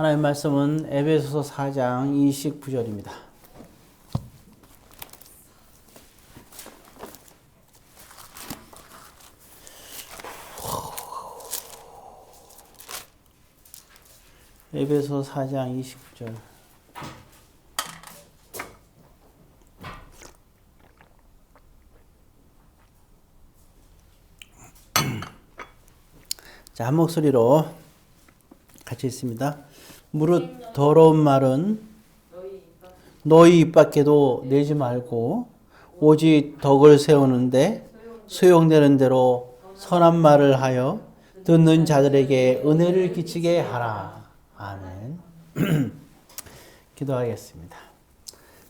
하나님의 말씀은 에베소서 4장 29절입니다. 에베소 4장 29절. 자, 한 목소리로 같이 있습니다. 무릇 더러운 말은 너희 입 밖에도 내지 말고 오직 덕을 세우는데 소용되는 대로 선한 말을 하여 듣는 자들에게 은혜를 끼치게 하라. 아멘. 기도하겠습니다.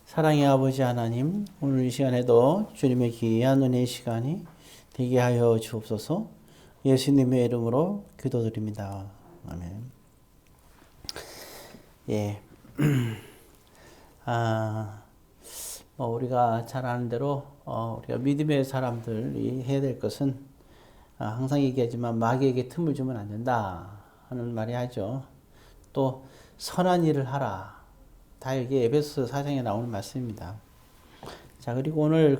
사랑의 아버지 하나님, 오늘 이 시간에도 주님의 귀한 은혜의 시간이 되게 하여 주옵소서. 예수님의 이름으로 기도드립니다. 아멘. 예. 우리가 잘 아는 대로, 우리가 믿음의 사람들이 해야 될 것은, 항상 얘기하지만 마귀에게 틈을 주면 안 된다 하는 말이 하죠. 또, 선한 일을 하라. 다 여기 에베소 4장에 나오는 말씀입니다. 자, 그리고 오늘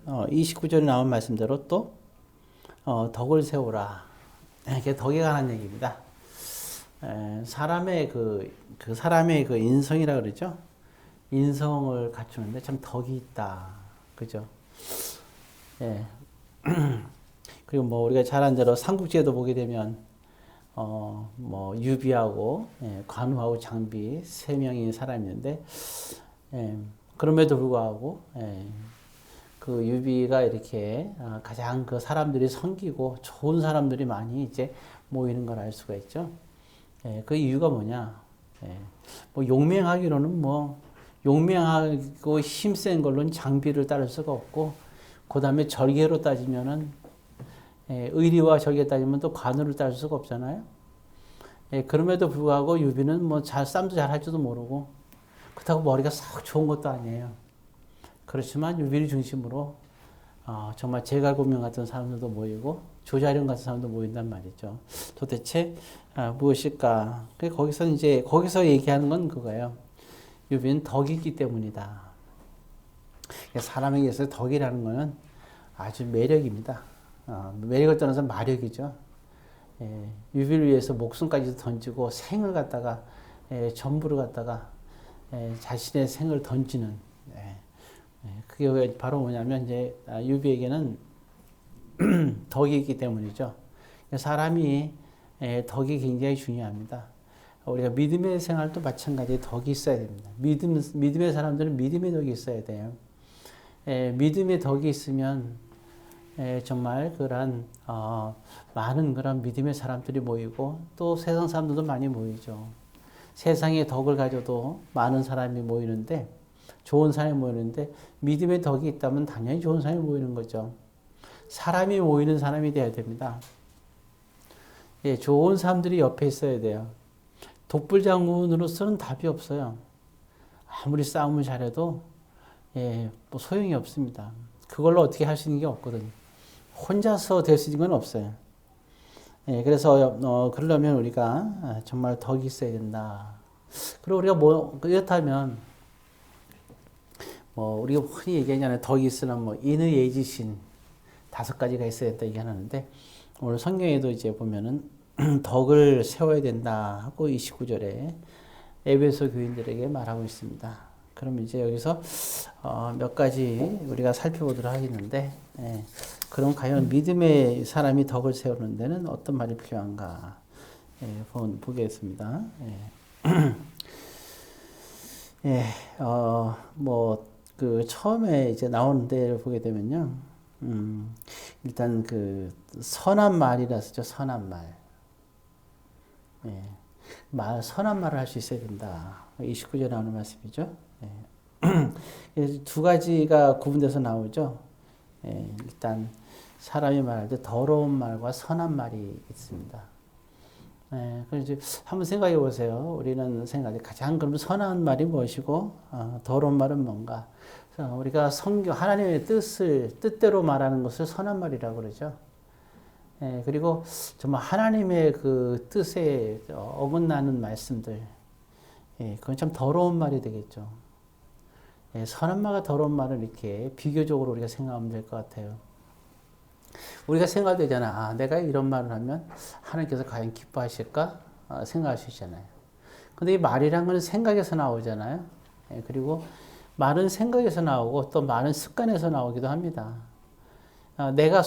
29절에 나온 말씀대로 또, 덕을 세우라. 이게 덕에 관한 얘기입니다. 사람의 사람의 인성이라 그러죠. 인성을 갖추는데 참 덕이 있다. 그죠? 예. 그리고 우리가 잘 아는 대로 삼국지에도 보게 되면, 유비하고, 관우하고 장비, 3명의 사람이 있는데, 그럼에도 불구하고, 그 유비가 이렇게 가장 그 사람들이 섬기고 좋은 사람들이 많이 이제 모이는 걸 알 수가 있죠. 그 이유가 뭐냐? 용맹하기로는 용맹하고 힘센 걸로는 장비를 따를 수가 없고, 그 다음에 절개로 따지면은, 의리와 절개 따지면 또 관우를 따를 수가 없잖아요. 그럼에도 불구하고 유비는 쌈도 잘 할 줄도 모르고, 그렇다고 머리가 썩 좋은 것도 아니에요. 그렇지만 유비를 중심으로 정말 제갈공명 같은 사람들도 모이고 조자룡 같은 사람도 모인단 말이죠. 도대체 무엇일까? 거기서 얘기하는 건 그거예요. 유비는 덕이 있기 때문이다. 사람에게 있어서 덕이라는 것은 아주 매력입니다. 매력을 떠나서 마력이죠. 유비를 위해서 목숨까지도 던지고 생을 갖다가 전부를 갖다가 자신의 생을 던지는, 그게 바로 뭐냐면 이제 유비에게는 덕이 있기 때문이죠. 사람이 덕이 굉장히 중요합니다. 우리가 믿음의 생활도 마찬가지로 덕이 있어야 됩니다. 믿음의 사람들은 믿음의 덕이 있어야 돼요. 믿음의 덕이 있으면 정말 많은 그런 믿음의 사람들이 모이고 또 세상 사람들도 많이 모이죠. 세상에 덕을 가져도 많은 사람이 모이는데, 좋은 사람이 모이는데, 믿음의 덕이 있다면 당연히 좋은 사람이 모이는 거죠. 사람이 모이는 사람이 돼야 됩니다. 좋은 사람들이 옆에 있어야 돼요. 독불장군으로서는 답이 없어요. 아무리 싸움을 잘해도 소용이 없습니다. 그걸로 어떻게 할 수 있는 게 없거든요. 혼자서 될 수 있는 건 없어요. 그래서 그러려면 우리가 정말 덕이 있어야 된다. 그리고 우리가 그렇다면 우리가 흔히 얘기하잖아요. 덕이 있으면 인의예지신 5가지가 있어야 된다 얘기하는데, 오늘 성경에도 이제 보면은 덕을 세워야 된다 하고 29절에 에베소 교인들에게 말하고 있습니다. 그럼 이제 여기서 몇 가지 우리가 살펴보도록 하겠는데, 그럼 과연 믿음의 사람이 덕을 세우는 데는 어떤 말이 필요한가 보겠습니다. 처음에 이제 나오는 데를 보게 되면요. 일단 선한 말이라 쓰죠. 선한 말. 선한 말을 할 수 있어야 된다. 29절에 나오는 말씀이죠. 2가지가 구분돼서 나오죠. 일단 사람이 말할 때 더러운 말과 선한 말이 있습니다. 그래서 한번 생각해 보세요. 우리는 가장 그럼 선한 말이 무엇이고, 더러운 말은 뭔가? 우리가 하나님의 뜻대로 말하는 것을 선한 말이라고 그러죠. 그리고 정말 하나님의 그 뜻에 어긋나는 말씀들, 예, 그건 참 더러운 말이 되겠죠. 예, 선한 말과 더러운 말을 이렇게 비교적으로 우리가 생각하면 될 것 같아요. 우리가 생각되잖아. 아, 내가 이런 말을 하면 하나님께서 과연 기뻐하실까? 생각할 수 있잖아요. 근데 이 말이란 건 생각에서 나오잖아요. 예, 그리고 말은 생각에서 나오고 또 말은 습관에서 나오기도 합니다. 내가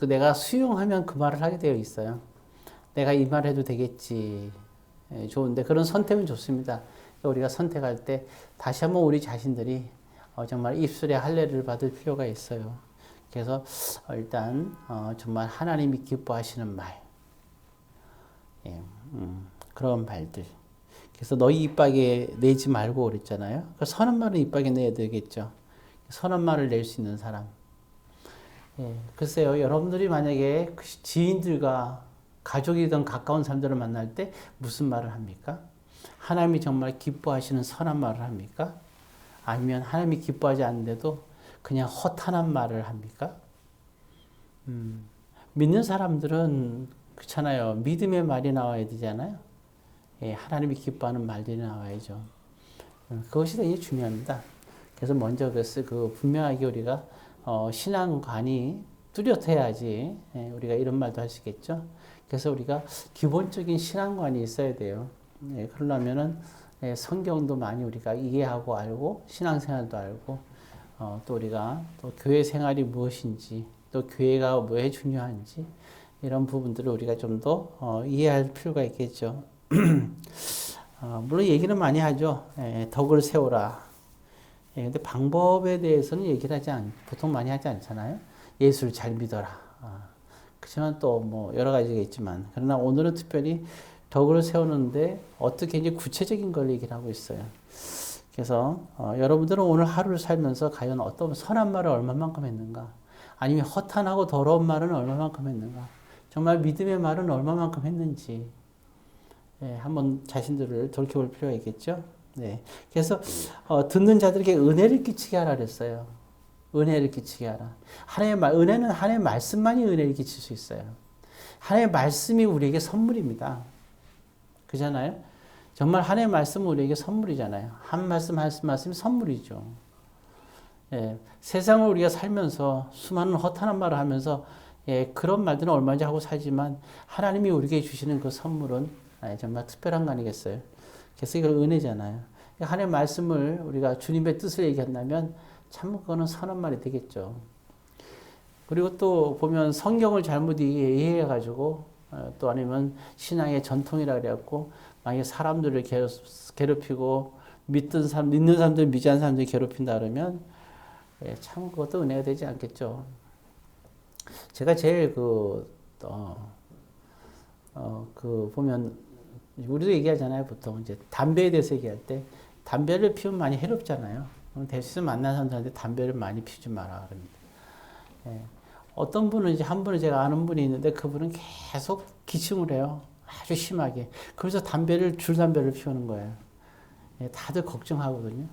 내가 수용하면 그 말을 하게 되어 있어요. 내가 이 말 해도 되겠지. 예, 좋은데 그런 선택은 좋습니다. 우리가 선택할 때 다시 한번 우리 자신들이 정말 입술에 할례를 받을 필요가 있어요. 그래서 일단 정말 하나님이 기뻐하시는 말, 예, 그런 말들. 그래서 너희 입 밖에 내지 말고 그랬잖아요. 선한 말은 입 밖에 내야 되겠죠. 선한 말을 낼 수 있는 사람. 예, 글쎄요, 여러분들이 만약에 지인들과 가족이든 가까운 사람들을 만날 때 무슨 말을 합니까? 하나님이 정말 기뻐하시는 선한 말을 합니까? 아니면 하나님이 기뻐하지 않는데도 그냥 허탄한 말을 합니까? 믿는 사람들은 그렇잖아요. 믿음의 말이 나와야 되잖아요. 예, 하나님이 기뻐하는 말들이 나와야죠. 그것이 되게 중요합니다. 그래서 먼저 분명하게 우리가 신앙관이 뚜렷해야지 우리가 이런 말도 할 수 있겠죠. 그래서 우리가 기본적인 신앙관이 있어야 돼요. 예, 그러려면은 성경도 많이 우리가 이해하고 알고 신앙생활도 알고 또 우리가 또 교회 생활이 무엇인지 또 교회가 왜 중요한지 이런 부분들을 우리가 좀 더 이해할 필요가 있겠죠. 물론 얘기는 많이 하죠. 덕을 세우라. 근데 방법에 대해서는 얘기를 보통 많이 하지 않잖아요. 예수를 잘 믿어라. 그렇지만 또 뭐 여러 가지가 있지만 그러나 오늘은 특별히 덕을 세우는데 어떻게 이제 구체적인 걸 얘기를 하고 있어요. 그래서 여러분들은 오늘 하루를 살면서 과연 어떤 선한 말을 얼마만큼 했는가? 아니면 허탄하고 더러운 말은 얼마만큼 했는가? 정말 믿음의 말은 얼마만큼 했는지 한번 자신들을 돌이켜볼 필요가 있겠죠. 네. 그래서 듣는 자들에게 은혜를 끼치게 하라 그랬어요. 은혜를 끼치게 하라. 은혜는 하나님의 말씀만이 은혜를 끼칠 수 있어요. 하나님의 말씀이 우리에게 선물입니다. 그잖아요? 정말 하나님의 말씀은 우리에게 선물이잖아요. 한 말씀 말씀이 선물이죠. 예, 세상을 우리가 살면서 수많은 허탄한 말을 하면서 그런 말들은 얼마든지 하고 살지만 하나님이 우리에게 주시는 그 선물은 정말 특별한 거 아니겠어요? 그래서 이걸 은혜잖아요. 하나님의 말씀을 우리가 주님의 뜻을 얘기한다면 참 그거는 선한 말이 되겠죠. 그리고 또 보면 성경을 잘못 이해해가지고 또 아니면 신앙의 전통이라 그래갖고 만약에 사람들을 괴롭히고 믿는 사람들 믿지 않는 사람들 괴롭힌다 그러면 참 그것도 은혜가 되지 않겠죠. 제가 제일 보면 우리도 얘기하잖아요. 보통 이제 담배에 대해서 얘기할 때 담배를 피우면 많이 해롭잖아요. 대신 만난 사람들한테 담배를 많이 피우지 마라 그럽니다. 어떤 분은 이제 한 분은 제가 아는 분이 있는데 그분은 계속 기침을 해요. 아주 심하게. 그래서 줄 담배를 피우는 거예요. 다들 걱정하거든요.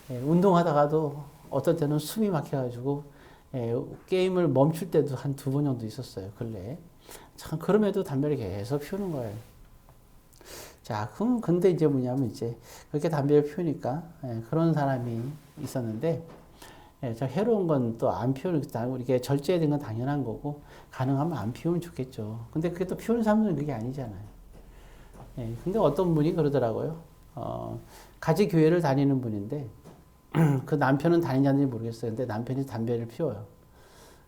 운동하다가도 어떤 때는 숨이 막혀가지고 게임을 멈출 때도 한 2번 정도 있었어요. 근래에. 참 그럼에도 담배를 계속 피우는 거예요. 자, 그럼 근데 이제 뭐냐면 이제 그렇게 담배를 피우니까 그런 사람이 있었는데 저 해로운 건 또 안 피우는 이게 절제된 건 당연한 거고 가능하면 안 피우면 좋겠죠. 근데 그게 또 피우는 사람들은 그게 아니잖아요. 근데 어떤 분이 그러더라고요. 같이 교회를 다니는 분인데 그 남편은 다니냐는지 모르겠어요. 근데 남편이 담배를 피워요.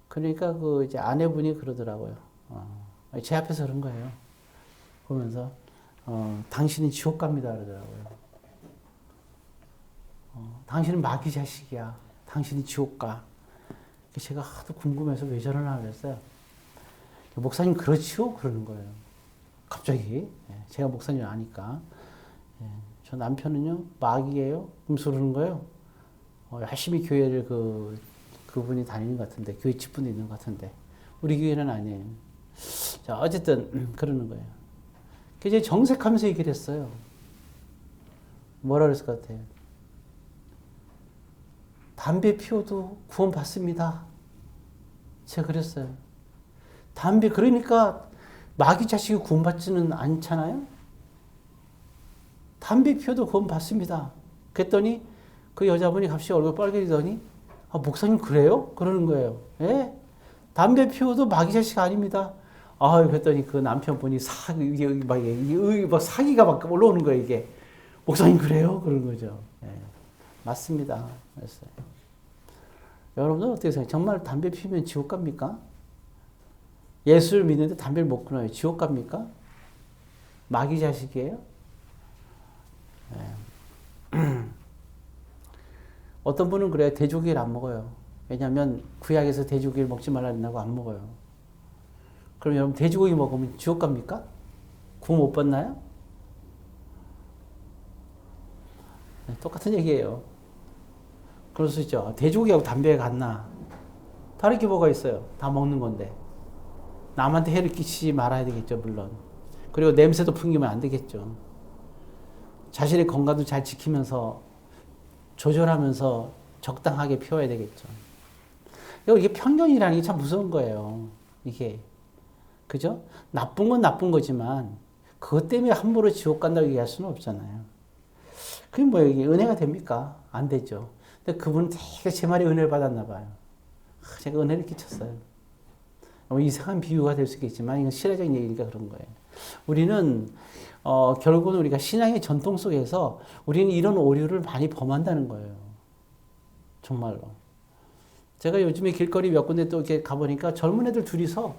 그러니까 그 이제 아내분이 그러더라고요. 제 앞에서 그런 거예요. 보면서 당신은 지옥 갑니다 그러더라고요. 당신은 마귀 자식이야. 당신이 지옥 가. 제가 하도 궁금해서 왜 저러나 그랬어요. 목사님 그렇지요? 그러는 거예요. 갑자기. 제가 목사님 아니까. 저 남편은요 마귀예요? 그러면서 그러는 거예요. 열심히 교회를 그분이 다니는 것 같은데 교회 직분도 있는 것 같은데 우리 교회는 아니에요. 자 어쨌든 그러는 거예요. 그래서 정색하면서 얘기를 했어요. 뭐라 그랬을 것 같아요? 담배 피워도 구원 받습니다. 제가 그랬어요. 그러니까 마귀 자식이 구원 받지는 않잖아요? 담배 피워도 구원 받습니다. 그랬더니 그 여자분이 갑자기 얼굴 빨개지더니 아, 목사님 그래요? 그러는 거예요. 예? 담배 피워도 마귀 자식 아닙니다. 아, 그랬더니 그 남편분이 막 사기가 막 올라오는 거예요, 이게. 목사님 그래요? 그러는 거죠. 예. 맞습니다. 그랬어요. 여러분들 어떻게 생각해요? 정말 담배 피우면 지옥 갑니까? 예수를 믿는데 담배를 못 끊어요. 지옥 갑니까? 마귀 자식이에요? 예. 어떤 분은 그래요. 돼지고기를 안 먹어요. 왜냐하면 구약에서 돼지고기를 먹지 말라 그랬다고 안 먹어요. 그럼 여러분 돼지고기 먹으면 지옥 갑니까? 구원 못 받나요? 네, 똑같은 얘기예요. 그럴 수 있죠. 돼지고기하고 담배가 같나? 다를 게 뭐가 있어요? 다 먹는 건데. 남한테 해를 끼치지 말아야 되겠죠, 물론. 그리고 냄새도 풍기면 안 되겠죠. 자신의 건강도 잘 지키면서 조절하면서 적당하게 피워야 되겠죠. 이게 편견이라는 게 참 무서운 거예요. 이게. 그죠? 나쁜 건 나쁜 거지만 그것 때문에 함부로 지옥 간다고 얘기할 수는 없잖아요. 그게 뭐 이게 은혜가 됩니까? 안 되죠. 근데 그분은 되게 제 말에 은혜를 받았나 봐요. 제가 은혜를 끼쳤어요. 이상한 비유가 될 수 있겠지만 이건 실화적인 얘기니까 그런 거예요. 우리는 결국은 우리가 신앙의 전통 속에서 우리는 이런 오류를 많이 범한다는 거예요. 정말로. 제가 요즘에 길거리 몇 군데 또 이렇게 가보니까 젊은 애들 둘이서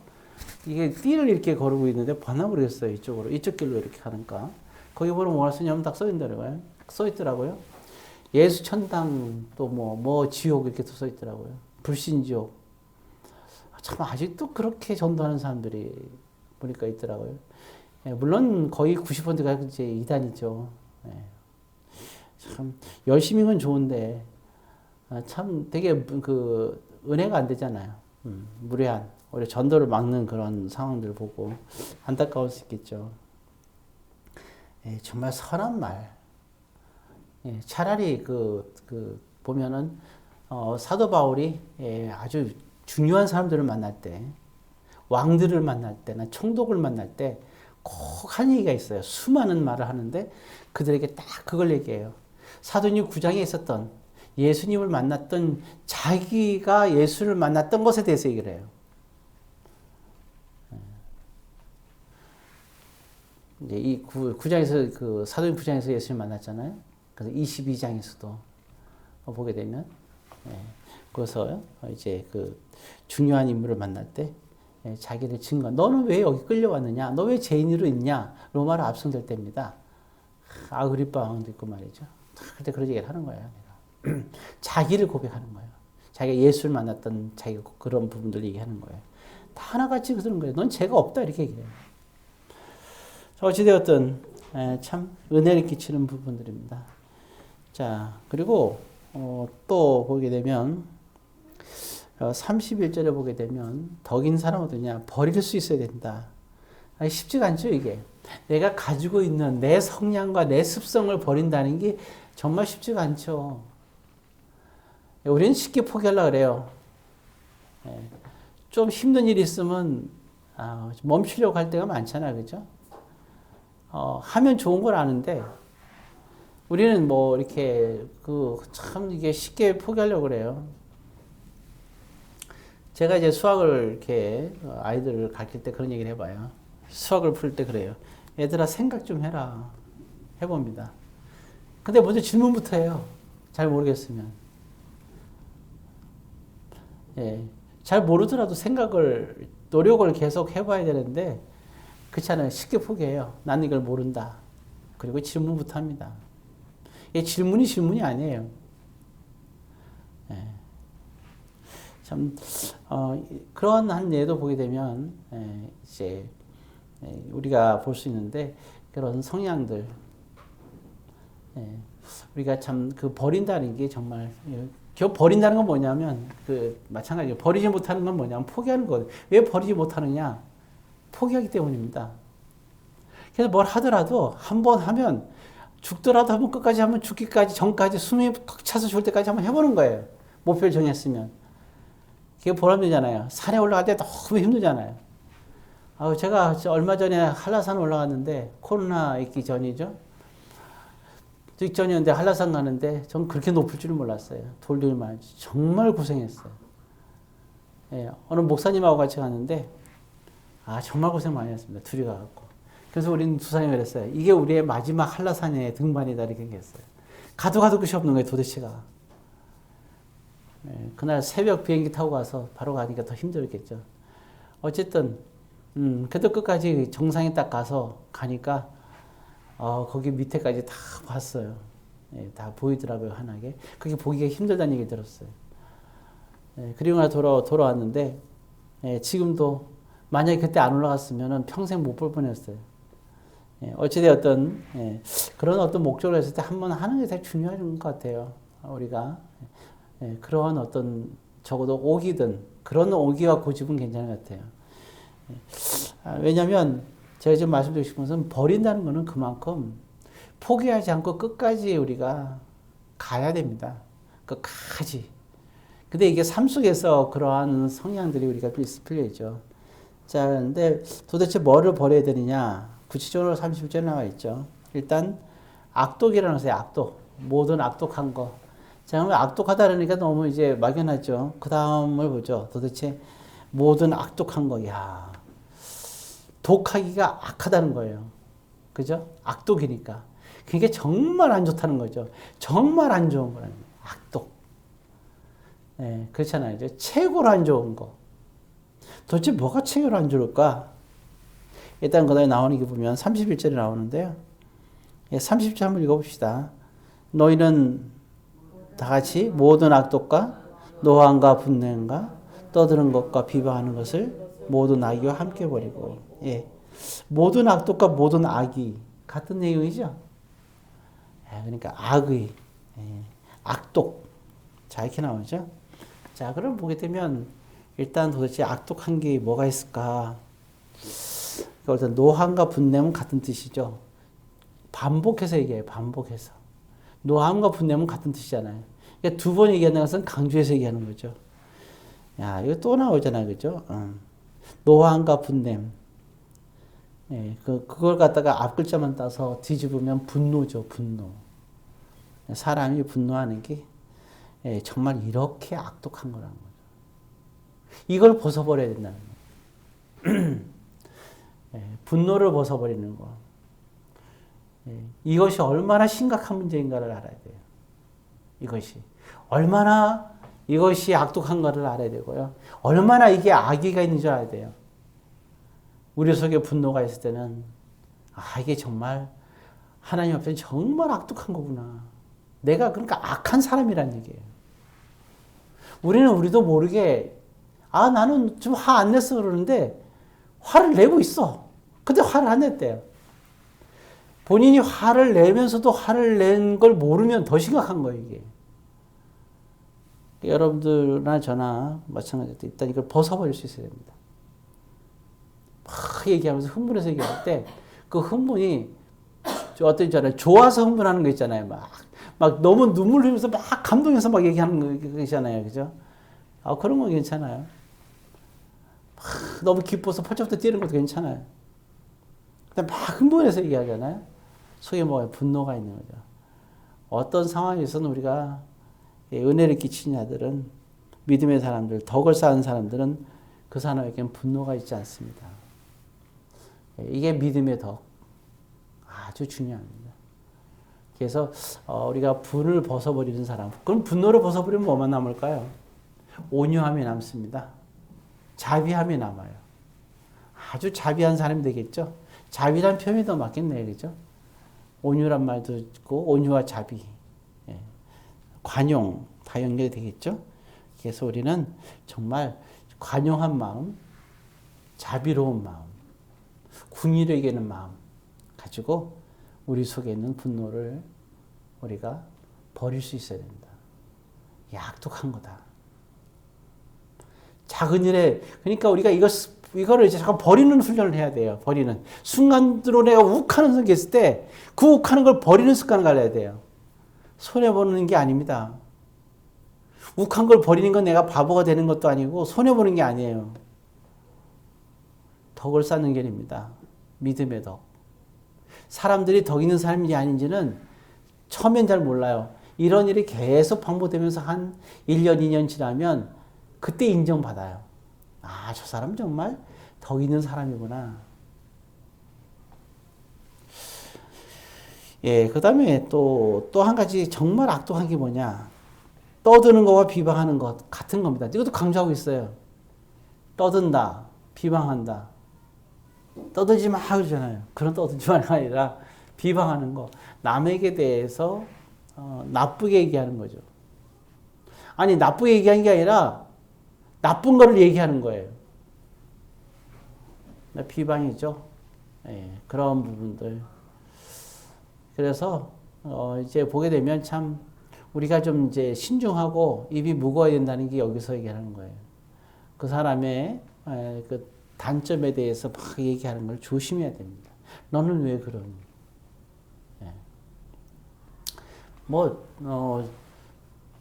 이게 띠를 이렇게 거르고 있는데 반나무겠어요 이쪽으로. 이쪽 길로 이렇게 가니까. 거기 보면 뭐가 쓰냐면 딱 써있더라고요. 써있더라고요. 예수 천당 또 뭐 지옥 이렇게 또 써있더라고요. 불신지옥. 참 아직도 그렇게 전도하는 사람들이 보니까 있더라고요. 예, 물론 거의 90%가 이제 이단이죠. 예. 참 열심히 건 좋은데 참 되게 그 은혜가 안 되잖아요. 무례한 오히려 전도를 막는 그런 상황들 보고 안타까울 수 있겠죠. 예, 정말 선한 말. 예, 차라리 보면은 사도 바울이 아주 중요한 사람들을 만날 때, 왕들을 만날 때나 총독을 만날 때 꼭 한 얘기가 있어요. 수많은 말을 하는데 그들에게 딱 그걸 얘기해요. 사도행전 9장에 있었던 예수님을 만났던 자기가 예수를 만났던 것에 대해서 얘기를 해요. 이제 이 9장에서 그 사도행전 9장에서 예수님 만났잖아요. 그래서 22장에서도 보게 되면 거기서 이제 그 중요한 인물을 만날 때 자기를 증거. 너는 왜 여기 끌려왔느냐? 너 왜 죄인으로 있냐? 로마로 압송될 때입니다. 아그리빠 왕도 있고 말이죠. 그때 그런 얘기를 하는 거예요. 자기를 고백하는 거예요. 자기가 예수를 만났던 자기가 그런 부분들 얘기하는 거예요. 다 하나같이 그러는 거예요. 넌 죄가 없다 이렇게 얘기해요. 어찌되었든 참 은혜를 끼치는 부분들입니다. 자, 그리고 또 보게 되면 31절에 보게 되면 덕인 사람은 어떠냐? 버릴 수 있어야 된다. 아니, 쉽지가 않죠, 이게. 내가 가지고 있는 내 성향과 내 습성을 버린다는 게 정말 쉽지가 않죠. 우리는 쉽게 포기하려고 그래요. 좀 힘든 일이 있으면 멈추려고 할 때가 많잖아요, 그죠? 하면 좋은 걸 아는데 우리는 뭐 이렇게 참 이게 쉽게 포기하려고 그래요. 제가 이제 수학을 이렇게 아이들을 가르칠 때 그런 얘기를 해봐요. 수학을 풀 때 그래요. 얘들아 생각 좀 해라. 해봅니다. 근데 먼저 질문부터 해요. 잘 모르겠으면. 예. 잘 모르더라도 노력을 계속 해봐야 되는데 그렇지 않아요. 쉽게 포기해요. 난 이걸 모른다. 그리고 질문부터 합니다. 이게 질문이 아니에요. 예. 참, 그런 한 예도 보게 되면, 이제, 우리가 볼 수 있는데, 그런 성향들, 우리가 참 버린다는 게 정말, 버린다는 건 뭐냐면, 마찬가지로 버리지 못하는 건 뭐냐면 포기하는 거예요. 왜 버리지 못하느냐? 포기하기 때문입니다. 그래서 뭘 하더라도 한 번 하면, 죽더라도 한번 끝까지 하면 죽기까지 전까지 숨이 꽉 차서 죽을 때까지 한번 해보는 거예요. 목표를 정했으면. 그게 보람되잖아요. 산에 올라갈 때 너무 힘들잖아요. 제가 얼마 전에 한라산 올라갔는데 코로나 있기 전이죠. 직전이었는데 한라산 가는데 전 그렇게 높을 줄은 몰랐어요. 돌들만 정말 고생했어요. 예, 어느 목사님하고 같이 갔는데 정말 고생 많이 했습니다. 둘이 가갖고. 그래서 우리는 두 사람이 그랬어요. 이게 우리의 마지막 한라산의 등반이다 이렇게 얘기했어요. 가도 끝이 없는 거예요. 도대체가. 예, 그날 새벽 비행기 타고 가서 바로 가니까 더 힘들었겠죠. 어쨌든 그래도 끝까지 정상에 딱 가니까 거기 밑에까지 다 봤어요. 예, 다 보이더라고요, 환하게. 그게 보기가 힘들다는 얘기 들었어요. 예, 그리고 나서 돌아왔는데, 예, 지금도 만약에 그때 안 올라갔으면 평생 못 볼 뻔했어요. 예, 어찌되었든, 예, 그런 어떤 목적을 했을 때 한번 하는 게 되게 중요한 것 같아요. 우리가. 예, 그러한 어떤, 적어도 오기든, 그런 오기와 고집은 괜찮은 것 같아요. 예, 왜냐면, 제가 지금 말씀드리고 싶은 것은 버린다는 것은 그만큼 포기하지 않고 끝까지 우리가 가야 됩니다. 끝까지. 근데 이게 삶 속에서 그러한 성향들이 우리가 필요하죠. 자, 근데 도대체 뭐를 버려야 되느냐? 구체적으로 30절에 나와 있죠. 일단, 악독이라는 것이 악독. 모든 악독한 거. 자, 그러면 악독하다 그러니까 너무 이제 막연하죠. 그 다음을 보죠. 도대체 모든 악독한 거. 야, 독하기가 악하다는 거예요. 그죠? 악독이니까. 그게 정말 안 좋다는 거죠. 정말 안 좋은 거라는 거예요. 악독. 네, 그렇잖아요. 이제 최고로 안 좋은 거. 도대체 뭐가 최고로 안 좋을까? 일단 그 다음에 나오는 게 보면 31절에 나오는데요. 30절 한번 읽어봅시다. 너희는 다 같이 모든 악독과 노함과 분냄과 떠드는 것과 비방하는 것을 모든 악의와 함께 버리고. 예. 모든 악독과 모든 악의 같은 내용이죠. 예, 그러니까 악의, 예, 악독. 자, 이렇게 나오죠. 자, 그럼 보게 되면 일단 도대체 악독한 게 뭐가 있을까? 일단 노함과 분냄은 같은 뜻이죠. 반복해서 얘기해요. 반복해서. 노함과 분냄은 같은 뜻이잖아요. 그러니까 두 번 얘기하는 것은 강조해서 얘기하는 거죠. 야, 이거 또 나오잖아요. 그죠? 노함과 분냄. 예, 그걸 갖다가 앞 글자만 따서 뒤집으면 분노죠. 분노. 사람이 분노하는 게 정말 이렇게 악독한 거라는 거죠. 이걸 벗어버려야 된다는 거예요. 분노를 벗어버리는 거. 이것이 얼마나 심각한 문제인가를 알아야 돼요. 이것이. 얼마나 이것이 악독한가를 알아야 되고요. 얼마나 이게 악의가 있는 줄 알아야 돼요. 우리 속에 분노가 있을 때는 이게 정말 하나님 앞에 정말 악독한 거구나. 내가 그러니까 악한 사람이란 얘기예요. 우리도 모르게 나는 좀 화 안 냈어 그러는데 화를 내고 있어. 근데 화를 안 냈대요. 본인이 화를 내면서도 화를 낸 걸 모르면 더 심각한 거예요, 이게. 여러분들나 저나 마찬가지로 일단 이걸 벗어버릴 수 있어야 됩니다. 막 얘기하면서 흥분해서 얘기할 때 그 흥분이 어떤 있잖아요. 좋아서 흥분하는 거 있잖아요. 막 너무 눈물 흘리면서 막 감동해서 막 얘기하는 거 있잖아요. 그죠? 그런 건 괜찮아요. 막 너무 기뻐서 펄쩍펄쩍 뛰는 것도 괜찮아요. 근데 막 흥분해서 얘기하잖아요. 속에 뭐가 분노가 있는 거죠. 어떤 상황에서는 우리가 은혜를 끼친 자들은 믿음의 사람들, 덕을 쌓은 사람들은 그 사람에게는 분노가 있지 않습니다. 이게 믿음의 덕. 아주 중요합니다. 그래서 우리가 분을 벗어버리는 사람. 그럼 분노를 벗어버리면 뭐만 남을까요? 온유함이 남습니다. 자비함이 남아요. 아주 자비한 사람이 되겠죠? 자비란 표현이 더 맞겠네요. 그죠? 온유란 말도 있고 온유와 자비. 관용 다 연결이 되겠죠? 그래서 우리는 정말 관용한 마음, 자비로운 마음, 궁의를 여기는 마음 가지고 우리 속에 있는 분노를 우리가 버릴 수 있어야 됩니다. 악독한 거다. 작은 일에 그러니까 우리가 이거를 이제 잠깐 버리는 훈련을 해야 돼요. 버리는 순간으로 내가 욱하는 게 있을 때 그 욱하는 걸 버리는 습관을 가져야 돼요. 손해보는 게 아닙니다. 욱한 걸 버리는 건 내가 바보가 되는 것도 아니고 손해보는 게 아니에요. 덕을 쌓는 길입니다. 믿음의 덕. 사람들이 덕 있는 사람인지 아닌지는 처음엔 잘 몰라요. 이런 일이 계속 반복되면서 한 1년, 2년 지나면 그때 인정받아요. 아, 저 사람 정말 덕 있는 사람이구나. 예, 그 다음에 또 한 가지 정말 악독한 게 뭐냐. 떠드는 거와 비방하는 것 같은 겁니다. 이것도 강조하고 있어요. 떠든다, 비방한다. 떠들지 마 그러잖아요. 그런 떠들지 마가 아니라 비방하는 거. 남에게 대해서 나쁘게 얘기하는 거죠. 아니, 나쁘게 얘기하는 게 아니라 나쁜 거를 얘기하는 거예요. 비방이죠. 예, 그런 부분들. 그래서 이제 보게 되면 참 우리가 좀 이제 신중하고 입이 무거워야 된다는 게 여기서 얘기하는 거예요. 그 사람의 그 단점에 대해서 막 얘기하는 걸 조심해야 됩니다. 너는 왜 그러니? 예.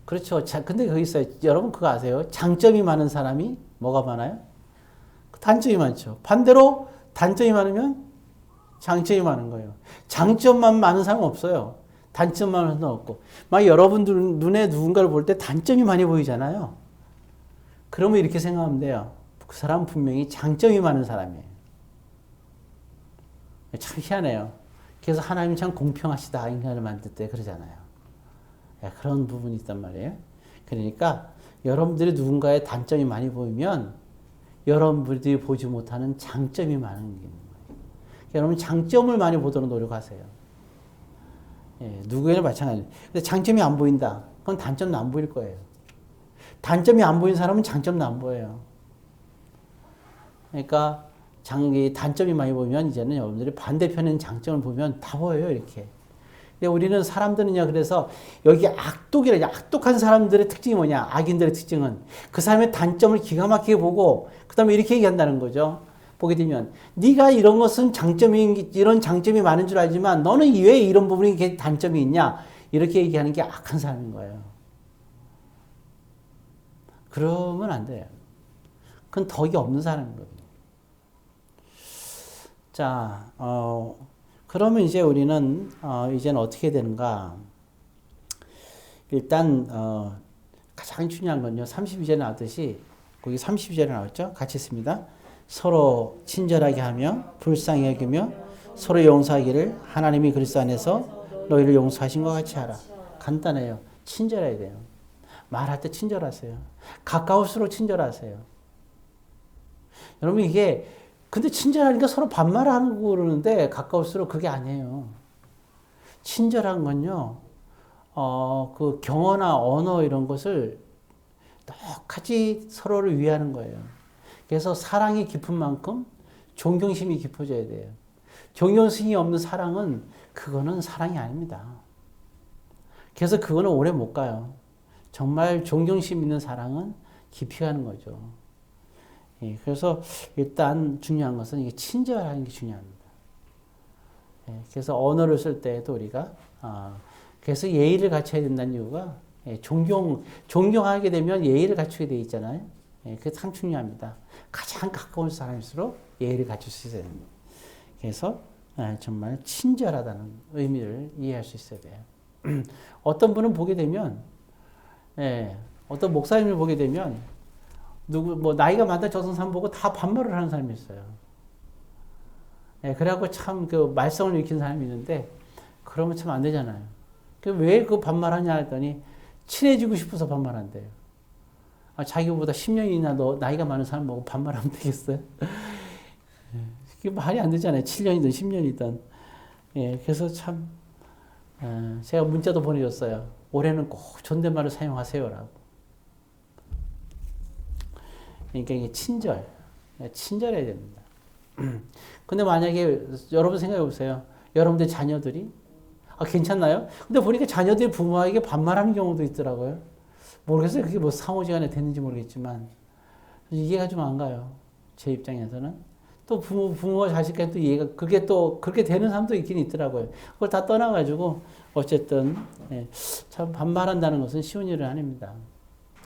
그렇죠. 근데 거기 있어요. 여러분 그거 아세요? 장점이 많은 사람이 뭐가 많아요? 단점이 많죠. 반대로 단점이 많으면 장점이 많은 거예요. 장점만 많은 사람은 없어요. 단점만 많은 사람은 없고. 막 여러분들 눈에 누군가를 볼 때 단점이 많이 보이잖아요. 그러면 이렇게 생각하면 돼요. 그 사람은 분명히 장점이 많은 사람이에요. 참 희한해요. 그래서 하나님이 참 공평하시다 인간을 만들 때 그러잖아요. 그런 부분이 있단 말이에요. 그러니까 여러분들이 누군가의 단점이 많이 보이면 여러분들이 보지 못하는 장점이 많은 게 있는 거예요. 여러분 장점을 많이 보도록 노력하세요. 예, 누구에나 마찬가지예요. 근데 장점이 안 보인다. 그건 단점도 안 보일 거예요. 단점이 안 보이는 사람은 장점도 안 보여요. 그러니까 단점이 많이 보이면 이제는 여러분들이 반대편에 있는 장점을 보면 다 보여요, 이렇게. 근데 우리는 사람들은요, 그래서 여기 악독한 사람들의 특징이 뭐냐? 악인들의 특징은 그 사람의 단점을 기가 막히게 보고 그 다음에 이렇게 얘기한다는 거죠. 보게 되면 네가 이런 것은 이런 장점이 많은 줄 알지만 너는 왜 이런 부분이 단점이 있냐? 이렇게 얘기하는 게 악한 사람인 거예요. 그러면 안 돼요. 그건 덕이 없는 사람이거든요. 자, 그러면 이제 우리는 이제는 어떻게 되는가? 일단 가장 중요한 건요. 32절에 나왔듯이 거기 32절에 나왔죠? 같이 있습니다. 서로 친절하게 하며 불쌍히 여기며 서로 용서하기를 하나님이 그리스도 안에서 너희를 용서하신 것 같이 하라. 간단해요. 친절해야 돼요. 말할 때 친절하세요. 가까울수록 친절하세요. 여러분 이게 근데 친절하니까 서로 반말하는 거 그러는데 가까울수록 그게 아니에요. 친절한 건요. 그 경어나 언어 이런 것을 똑같이 서로를 위하는 거예요. 그래서 사랑이 깊은 만큼 존경심이 깊어져야 돼요. 존경심이 없는 사랑은 그거는 사랑이 아닙니다. 그래서 그거는 오래 못 가요. 정말 존경심 있는 사랑은 깊이 가는 거죠. 예, 그래서 일단 중요한 것은 이게 친절하는 게 중요합니다. 예, 그래서 언어를 쓸 때도 우리가 그래서 예의를 갖춰야 된다는 이유가 존경하게 되면 예의를 갖추게 돼 있잖아요. 예, 그게 참 중요합니다. 가장 가까운 사람일수록 예의를 갖출 수 있어야 됩니다. 그래서 정말 친절하다는 의미를 이해할 수 있어야 돼요. 어떤 분은 보게 되면 어떤 목사님을 보게 되면 나이가 많다 저승 사람 보고 다 반말을 하는 사람이 있어요. 그래갖고 참 그 말썽을 일으키는 사람이 있는데 그러면 참 안 되잖아요. 왜 그 반말하냐 했더니 친해지고 싶어서 반말한대요. 자기보다 10년이나 나이가 많은 사람 보고 반말하면 되겠어요? 그게 말이 안 되잖아요. 7년이든 10년이든. 그래서 참 제가 문자도 보내줬어요. 올해는 꼭 존댓말을 사용하세요라고. 그러니까 이게 친절해야 됩니다. 근데 만약에 여러분 생각해 보세요. 여러분들 자녀들이 괜찮나요? 근데 보니까 자녀들이 부모에게 반말하는 경우도 있더라고요. 모르겠어요. 그게 뭐 상호지간에 됐는지 모르겠지만 이해가 좀 안 가요. 제 입장에서는. 또 부모가 자식한테 또 이해가 그렇게 되는 사람도 있긴 있더라고요. 그걸 다 떠나가지고 어쨌든 참 반말한다는 것은 쉬운 일은 아닙니다.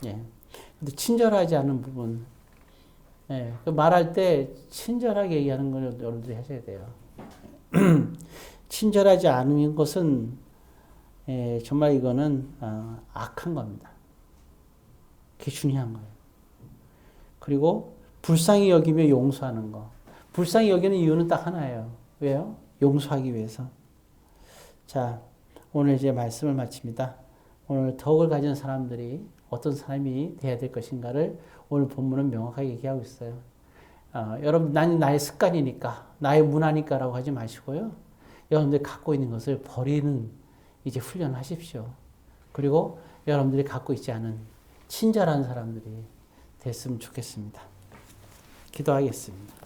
근데 친절하지 않은 부분, 말할 때 친절하게 얘기하는 걸 여러분들이 하셔야 돼요. 친절하지 않은 것은 정말 이거는 악한 겁니다. 그게 중요한 거예요. 그리고 불쌍히 여기며 용서하는 거. 불쌍히 여기는 이유는 딱 하나예요. 왜요? 용서하기 위해서. 자, 오늘 이제 말씀을 마칩니다. 오늘 덕을 가진 사람들이 어떤 사람이 돼야 될 것인가를 오늘 본문은 명확하게 얘기하고 있어요. 여러분, 나는 나의 습관이니까, 나의 문화니까라고 하지 마시고요. 여러분들이 갖고 있는 것을 버리는 이제 훈련을 하십시오. 그리고 여러분들이 갖고 있지 않은 친절한 사람들이 됐으면 좋겠습니다. 기도하겠습니다.